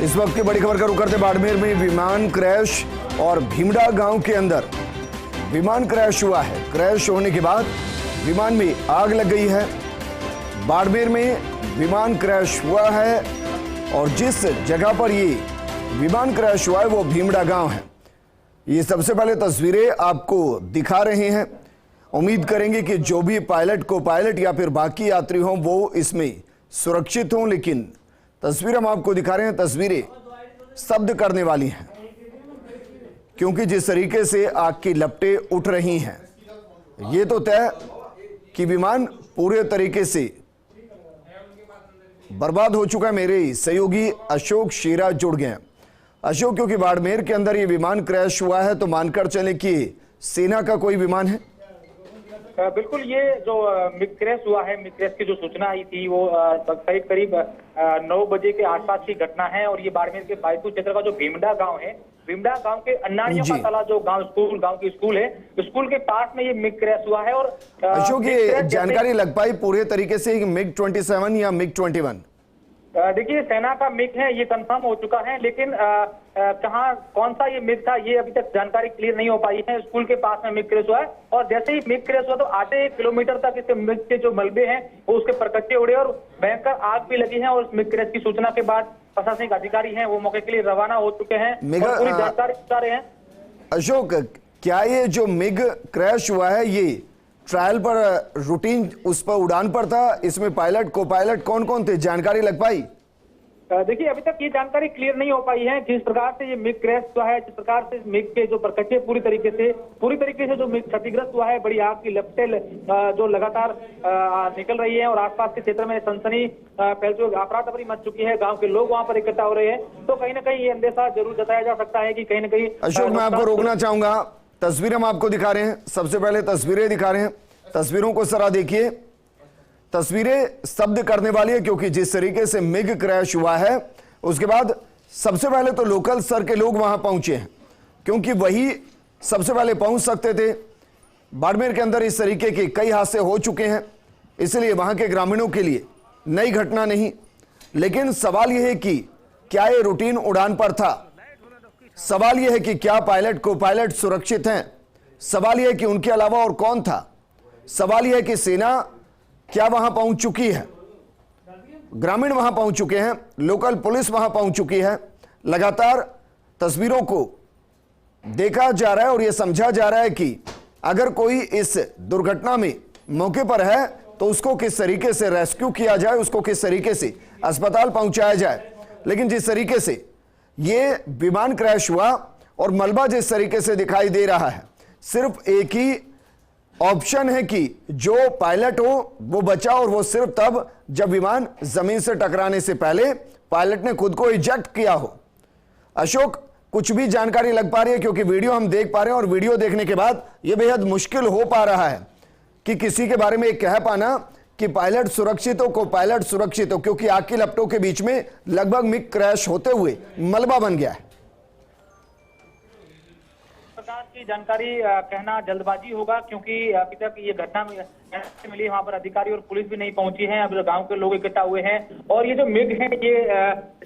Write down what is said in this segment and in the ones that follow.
इस वक्त की बड़ी खबर का रुख करते बाड़मेर में विमान क्रैश और भीमडा गांव के अंदर विमान क्रैश हुआ है। क्रैश होने के बाद विमान में आग लग गई है। बाड़मेर में विमान क्रैश हुआ है और जिस जगह पर ये विमान क्रैश हुआ है वो भीमडा गांव है। ये सबसे पहले तस्वीरें आपको दिखा रहे हैं। उम्मीद करेंगे कि जो भी पायलट को पायलट या फिर बाकी यात्री हों वो इसमें सुरक्षित हों, लेकिन तस्वीर हम आपको दिखा रहे हैं। तस्वीरें शब्द करने वाली हैं क्योंकि जिस तरीके से आग की लपटें उठ रही हैं, ये तो तय कि विमान पूरे तरीके से बर्बाद हो चुका है। मेरे सहयोगी अशोक शेरा जुड़ गए हैं। अशोक, क्योंकि बाड़मेर के अंदर ये विमान क्रैश हुआ है तो मानकर चले कि सेना का कोई विमान है। बिल्कुल, ये जो मिग क्रैश हुआ है, मिग क्रैश की जो सूचना आई थी वो करीब 9 बजे के आसपास की घटना है और ये बाड़मेर के बायतू क्षेत्र का जो भीमडा गांव है, भीमडा गांव के अन्नाड़ियों का तला जो गांव की स्कूल है, स्कूल के पास में ये मिग क्रैश हुआ है। और अशोक, ये जानकारी लग पाई पूरे तरीके से मिग 27 या मिग 21? देखिए, सेना का मिग है, ये कंफर्म हो चुका है, लेकिन कहाँ कौन सा ये मिग था ये अभी तक जानकारी क्लियर नहीं हो पाई है। स्कूल के पास में मिग क्रैश हुआ है और जैसे ही मिग क्रैश हुआ तो आधे किलोमीटर तक इस मिग के जो मलबे हैं वो उसके परकच्चे उड़े और भयंकर आग भी लगी है। और मिग क्रैश की सूचना के बाद प्रशासनिक अधिकारी हैं वो मौके के लिए रवाना हो चुके हैं और पूरी जानकारी जुटा रहे हैं। अशोक, क्या ये जो मिग क्रैश हुआ है ये ट्रायल पर रूटीन उस पर उड़ान पर था? इसमें पायलट को पायलट कौन कौन थे, जानकारी लग पाई? देखिए, अभी तक ये जानकारी क्लियर नहीं हो पाई है। जिस प्रकार से ये मिग क्रैश हुआ है, जिस प्रकार से मिग के जो परकच्चे पूरी तरीके से जो मिग क्षतिग्रस्त हुआ है, बड़ी आग की लपटें जो लगातार निकल रही है और आसपास के क्षेत्र में सनसनी फैल चुकी, अफरा तफरी मच चुकी है। गांव के लोग वहां पर इकट्ठा हो रहे हैं, तो कहीं ना कहीं ये अंदेशा जरूर जताया जा सकता है कि कहीं ना कहीं। अशोक, मैं आपको रोकना चाहूंगा। तस्वीरें हम आपको दिखा रहे हैं, सबसे पहले तस्वीरें दिखा रहे हैं। तस्वीरों को जरा देखिए। तस्वीरें शब्द करने वाली है क्योंकि जिस तरीके से मिग क्रैश हुआ है उसके बाद सबसे पहले तो लोकल स्तर के लोग वहां पहुंचे हैं क्योंकि वही सबसे पहले पहुंच सकते थे। बाड़मेर के अंदर इस तरीके के कई हादसे हो चुके हैं, इसलिए वहां के ग्रामीणों के लिए नई घटना नहीं। लेकिन सवाल यह है कि क्या ये रूटीन उड़ान पर था? सवाल यह है कि क्या पायलट को पायलट सुरक्षित हैं? सवाल यह है कि उनके अलावा और कौन था? सवाल यह है कि सेना क्या वहां पहुंच चुकी है? ग्रामीण वहां पहुंच चुके हैं, लोकल पुलिस वहां पहुंच चुकी है। लगातार तस्वीरों को देखा जा रहा है और यह समझा जा रहा है कि अगर कोई इस दुर्घटना में मौके पर है तो उसको किस तरीके से रेस्क्यू किया जाए, उसको किस तरीके से अस्पताल पहुंचाया जाए। लेकिन जिस तरीके से यह विमान क्रैश हुआ और मलबा जिस तरीके से दिखाई दे रहा है, सिर्फ एक ही ऑप्शन है कि जो पायलट हो वो बचा, और वो सिर्फ तब जब विमान जमीन से टकराने से पहले पायलट ने खुद को इजेक्ट किया हो। अशोक, कुछ भी जानकारी लग पा रही है? क्योंकि वीडियो हम देख पा रहे हैं और वीडियो देखने के बाद यह बेहद मुश्किल हो पा रहा है कि किसी के बारे में कह पाना कि पायलट सुरक्षित हो, को पायलट सुरक्षित हो, क्योंकि आग की लपटों के बीच में लगभग मिग क्रैश होते हुए मलबा बन गया है। प्रकार की जानकारी कहना जल्दबाजी होगा क्योंकि अभी तक ये घटना मिली, वहां पर अधिकारी और पुलिस भी नहीं पहुंची है। अब गांव के लोग इकट्ठा हुए हैं और ये जो मिग है ये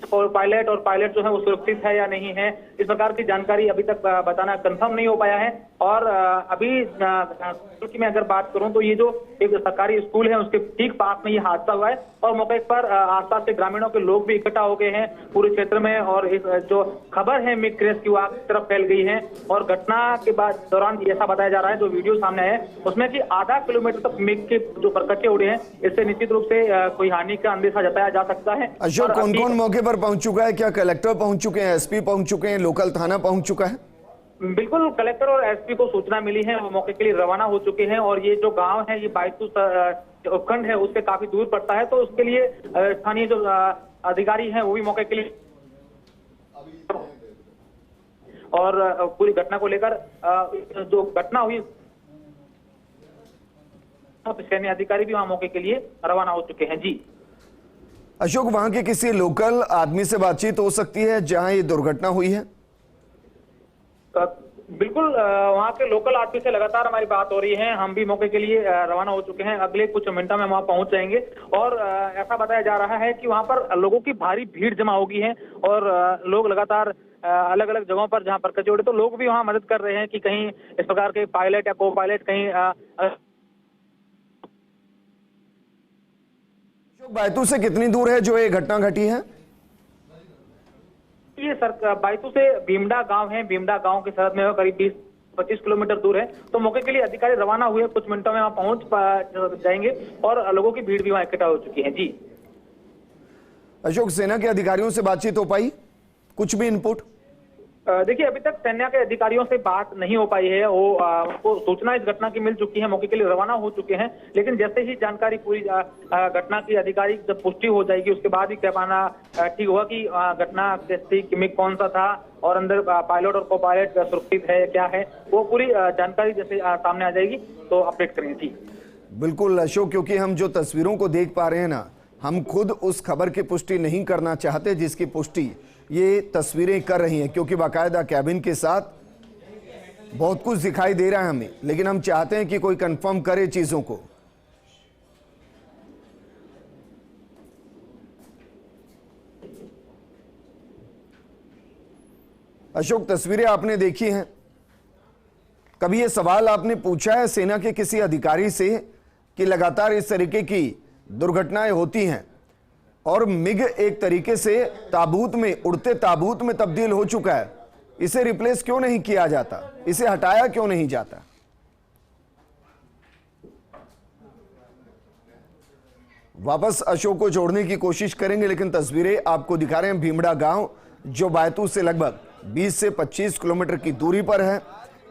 पायलट जो है वो सुरक्षित है या नहीं है, इस प्रकार की जानकारी अभी तक बताना कंफर्म नहीं हो पाया है। और अभी क्योंकि मैं अगर बात करूं तो ये जो एक सरकारी स्कूल है उसके ठीक पास में ये हादसा हुआ है और मौके पर आसपास के ग्रामीणों के लोग भी इकट्ठा हो गए हैं पूरे क्षेत्र में। और इस जो खबर है मिग क्रैश की वो आग की तरफ फैल गई है और घटना के बाद दौरान ऐसा बताया जा रहा है, जो वीडियो सामने है उसमें कि आधा किलोमीटर तक मिग के जो परकच्चे उड़े हैं, इससे निश्चित रूप से कोई हानि का अंदेशा जताया जा सकता है। अशोक, कौन कौन मौके पर पहुंच चुका है? क्या कलेक्टर पहुंच चुके हैं, एसपी पहुंच चुके हैं, लोकल थाना पहुंच चुका है? बिल्कुल, कलेक्टर और एसपी को सूचना मिली है, वो मौके के लिए रवाना हो चुके हैं। और ये जो गांव है ये बायतू उपखंड है उससे काफी दूर पड़ता है, तो उसके लिए स्थानीय जो अधिकारी हैं वो भी मौके के लिए और पूरी घटना को लेकर जो घटना हुई सैन्य अधिकारी भी वहां मौके के लिए रवाना हो चुके हैं। जी अशोक, वहां के किसी लोकल आदमी से बातचीत हो सकती है जहां ये दुर्घटना हुई है? बिल्कुल वहाँ के लोकल आरपी से लगातार हमारी बात हो रही है। हम भी मौके के लिए रवाना हो चुके हैं। अगले कुछ मिनटों में वहाँ पहुंच जाएंगे और ऐसा बताया जा रहा है कि वहाँ पर लोगों की भारी भीड़ जमा होगी है और लोग लगातार अलग अलग जगहों पर जहाँ पर कचौड़े, तो लोग भी वहाँ मदद कर रहे हैं कि कहीं इस प्रकार के पायलट या को पायलट कहीं बैतूल से कितनी दूर है जो ये घटना घटी है? ये सर बायतू से भीमडा गांव है, भीमडा गांव के सरहद में करीब 20-25 किलोमीटर दूर है। तो मौके के लिए अधिकारी रवाना हुए, कुछ मिनटों में वहां पहुंच जाएंगे और लोगों की भीड़ भी वहां इकट्ठा हो चुकी है। जी अशोक, सेना के अधिकारियों से बातचीत हो पाई? कुछ भी इनपुट? देखिए, अभी तक सेना के अधिकारियों से बात नहीं हो पाई है। वो उनको सूचना इस घटना की मिल चुकी है, मौके के लिए रवाना हो चुके हैं, लेकिन जैसे ही जानकारी पूरी घटना की आधिकारिक जब पुष्टि हो जाएगी उसके बाद ही कह पाना ठीक होगा कि घटना कैसी, किमिक कौन सा था और अंदर पायलट और को पायलट सुरक्षित है क्या है, वो पूरी जानकारी जैसे सामने आ जाएगी तो अपडेट करेंगे। ठीक, बिल्कुल अशोक, क्योंकि हम जो तस्वीरों को देख पा रहे हैं ना, हम खुद उस खबर की पुष्टि नहीं करना चाहते जिसकी पुष्टि ये तस्वीरें कर रही हैं, क्योंकि बाकायदा कैबिन के साथ बहुत कुछ दिखाई दे रहा है हमें, लेकिन हम चाहते हैं कि कोई कंफर्म करे चीजों को। अशोक, तस्वीरें आपने देखी हैं, कभी ये सवाल आपने पूछा है सेना के किसी अधिकारी से कि लगातार इस तरीके की दुर्घटनाएं होती हैं और मिग एक तरीके से ताबूत में, उड़ते ताबूत में तब्दील हो चुका है, इसे रिप्लेस क्यों नहीं किया जाता, इसे हटाया क्यों नहीं जाता? वापस अशोक को जोड़ने की कोशिश करेंगे, लेकिन तस्वीरें आपको दिखा रहे हैं भीमडा गांव जो बैतूल से लगभग 20 से 25 किलोमीटर की दूरी पर है।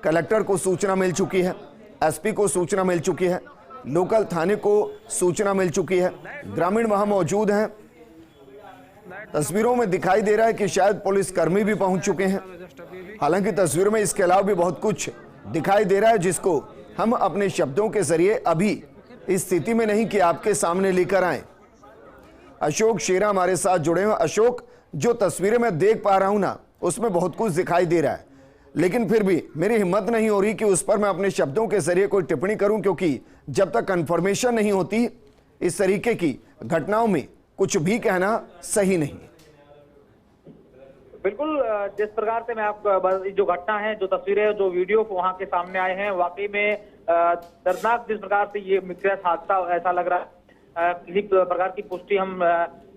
कलेक्टर को सूचना मिल चुकी है, एसपी को सूचना मिल चुकी है, लोकल थाने को सूचना मिल चुकी है, ग्रामीण वहां मौजूद हैं। तस्वीरों में दिखाई दे रहा है कि शायद पुलिसकर्मी भी पहुंच चुके हैं। हालांकि तस्वीरों में इसके अलावा भी बहुत कुछ दिखाई दे रहा है जिसको हम अपने शब्दों के जरिए अभी इस स्थिति में नहीं कि आपके सामने लेकर आए। अशोक शेरा हमारे साथ जुड़े हैं। अशोक, जो तस्वीरें मैं देख पा रहा हूं ना, उसमें बहुत कुछ दिखाई दे रहा है, लेकिन फिर भी मेरी हिम्मत नहीं हो रही कि उस पर मैं अपने शब्दों के जरिए कोई टिप्पणी करूं, क्योंकि जब तक कंफर्मेशन नहीं होती इस तरीके की घटनाओं में कुछ भी कहना सही नहीं। बिल्कुल, जिस प्रकार से मैं आपको जो घटना है, जो तस्वीरें, जो वीडियो वहां के सामने आए हैं, वाकई में दर्दनाक जिस प्रकार से ये मिक्स हादसा ऐसा लग रहा है, किसी प्रकार की पुष्टि हम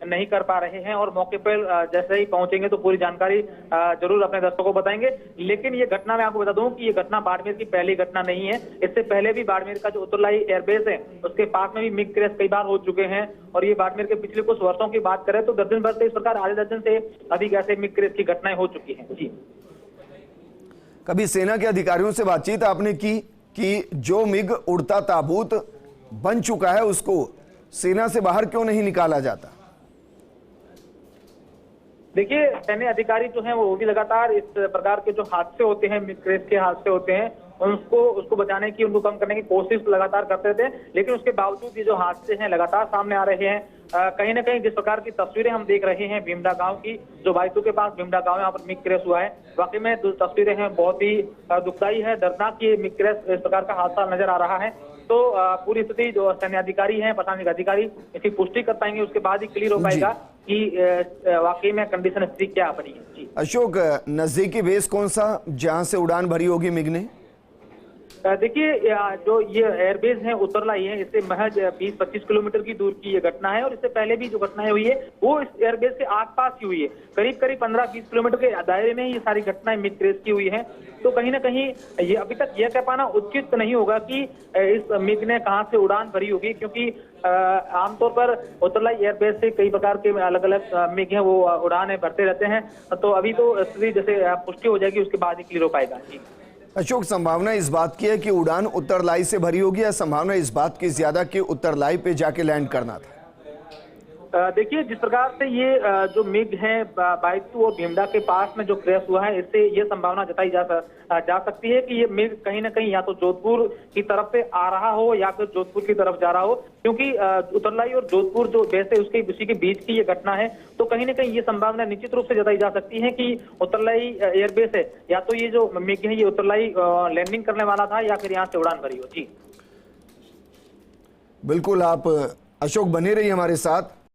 नहीं कर पा रहे हैं और मौके पर जैसे ही पहुंचेंगे तो पूरी जानकारी जरूर अपने दर्शकों को बताएंगे। लेकिन ये घटना मैं आपको बता दूं कि ये घटना बाड़मेर की पहली घटना नहीं है। इससे पहले भी बाड़मेर का जो उत्तरलाई एयरबेस है उसके पास में भी मिग क्रैश कई बार हो चुके हैं और ये बाड़मेर के पिछले कुछ वर्षों की बात करें तो दर्जन भर से इस प्रकार आधे दर्जन से अधिक ऐसे मिग क्रैश की घटनाएं हो चुकी है। जी, कभी सेना के अधिकारियों से बातचीत आपने की कि जो मिग उड़ता ताबूत बन चुका है उसको सेना से बाहर क्यों नहीं निकाला जाता? देखिए, सैन्य अधिकारी जो हैं वो भी लगातार इस प्रकार के जो हादसे होते हैं, मिग क्रैश के हादसे होते हैं, उसको बचाने की, उनको कम करने की कोशिश लगातार करते थे, लेकिन उसके बावजूद ये जो हादसे हैं लगातार सामने आ रहे हैं। कहीं ना कहीं जिस प्रकार की तस्वीरें हम देख रहे हैं भीमडा गांव की, जो बायतू के पास भीमडा गांव है, वहाँ पर मिग क्रैश हुआ है, वाकई में जो तस्वीरें हैं बहुत ही दुखदायी है, दर्दनाक ये मिग क्रैश इस प्रकार का हादसा नजर आ रहा है। तो पूरी स्थिति जो सैन्य अधिकारी हैं, प्रशासनिक अधिकारी इसकी पुष्टि कर पाएंगे, उसके बाद ही क्लियर हो पाएगा कि वाकई में कंडीशन स्थिति क्या बनी है। जी अशोक, नजदीकी बेस कौन सा जहां से उड़ान भरी होगी मिग ने? देखिए, जो ये एयरबेस है उत्तरलाई है, इससे महज 20-25 किलोमीटर की दूर की ये घटना है और इससे पहले भी जो घटनाएं हुई है वो इस एयरबेस के आसपास की हुई है। करीब 15-20 किलोमीटर के दायरे में ये सारी घटनाएं मिग क्रैश की हुई है। तो कहीं ना कहीं ये अभी तक यह कह पाना उचित नहीं होगा कि इस मिग ने कहां से उड़ान भरी होगी, क्योंकि आमतौर पर उत्तरलाई एयरबेस से कई प्रकार के अलग अलग मिग हैं वो उड़ान भरते रहते हैं। तो अभी तो स्थिति जैसे पुष्टि हो जाएगी उसके बाद ही क्लियर हो पाएगा। जी अशोक, संभावना इस बात की है कि उड़ान उत्तरलाई से भरी होगी या संभावना इस बात की ज्यादा कि उत्तरलाई पे जाके लैंड करना था? देखिए, जिस प्रकार से ये जो मिग है बायतू और भीमडा के पास में जो क्रैश हुआ है, इससे ये संभावना जताई जा सकती है कि ये मिग कहीं ना कहीं या तो जोधपुर की तरफ से आ रहा हो या फिर जोधपुर की तरफ जा रहा हो, क्योंकि उत्तरलाई और जोधपुर जो बेस है उसी के बीच की ये घटना है। तो कहीं ना कहीं ये संभावना निश्चित रूप से जताई जा सकती है कि उत्तरलाई एयरबेस है, या तो ये जो मिग है ये उत्तरलाई लैंडिंग करने वाला था या फिर यहाँ से उड़ान भरी हो। जी बिल्कुल, आप अशोक बने रहिए हमारे साथ।